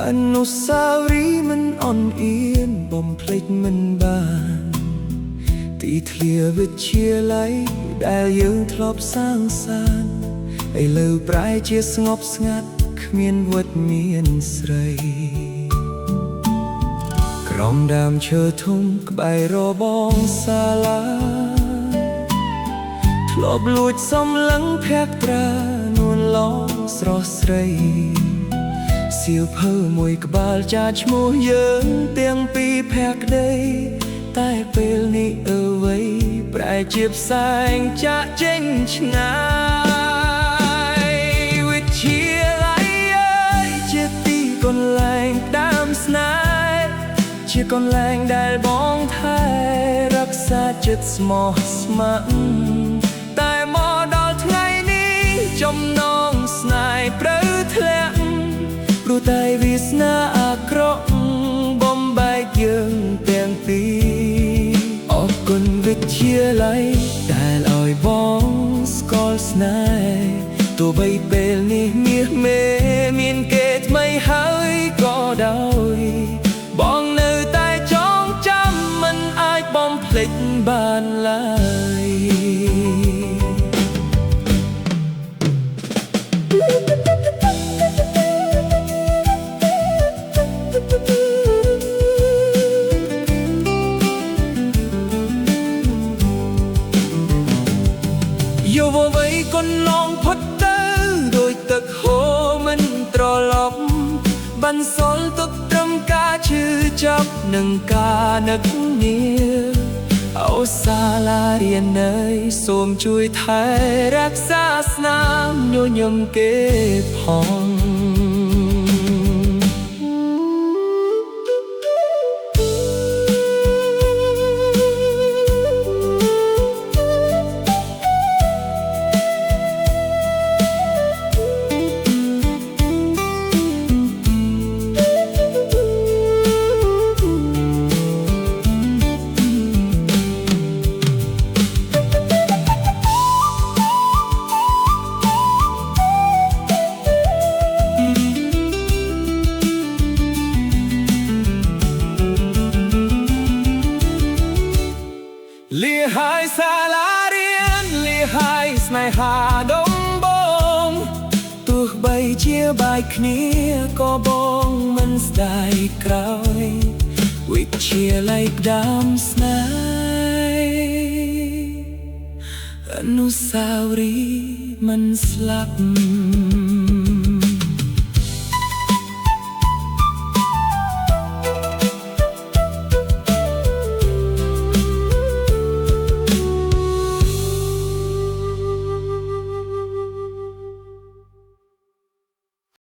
อนุสาวรีย์มันอ่อนเอียนบ่มเพลงมันบานตีเทลียวิทยาลัยได้យើងធ្លាប់សាងសានឥឡូវប្រែជាស្ងប់ស្ងាត់គ្មានវត្តមានស្រីក្រោមដើមឈើធំក្បែររបងសាលាធ្លាប់លួចសំឡឹងភក្ត្រានួនឡងស្រស់ស្រីសៀវភៅមួយក្បាលចាឈ្មោះយើងទាំងពីរភក្តីតែពេលនេះអ្វីប្រែជាផ្សែងចាក់ចេញឆ្ងាយវិទ្យាល័យជាទីកន្លែងដើមស្នេហ៍ជាកន្លែងដែលបងថែរក្សាចិត្តស្មោះស្ម័គ្រតែមកដល់ថ្ងៃនេះចំណងស្នេហ៍ព្រៅធ្លាក់ព្រោះតែវាសនាអាក្រក់បំបែកយើងទាំងពីរអរគុណវិទ្យាល័យដែលឲ្យបងស្គាល់ស្នេហ៍ទោះបីពេលនេះមាសមេមានគេថ្មីហើយក៏ដោយបងនៅតែចងចាំមិនអាចបំភ្លេចបានឡើយយោវវ័យកន្លងផុតទៅដោយទឹកហូរមិនត្រឡប់បន្សល់ទុកត្រឹមការឈឺចាប់និងការនឹកនាអូសាលារៀននៅសូមជួយថែរក្សាស្នាមញញឹមគេផងលាហើយសាលារៀនលាហើយស្នេហាដំបងទោះបីជាបែកគ្នាក៏បងមិនស្ដាយក្រោយវិទ្យាល័យដើមស្នេហ៍អនុស្សាវរីយ៍មិនស្លាប់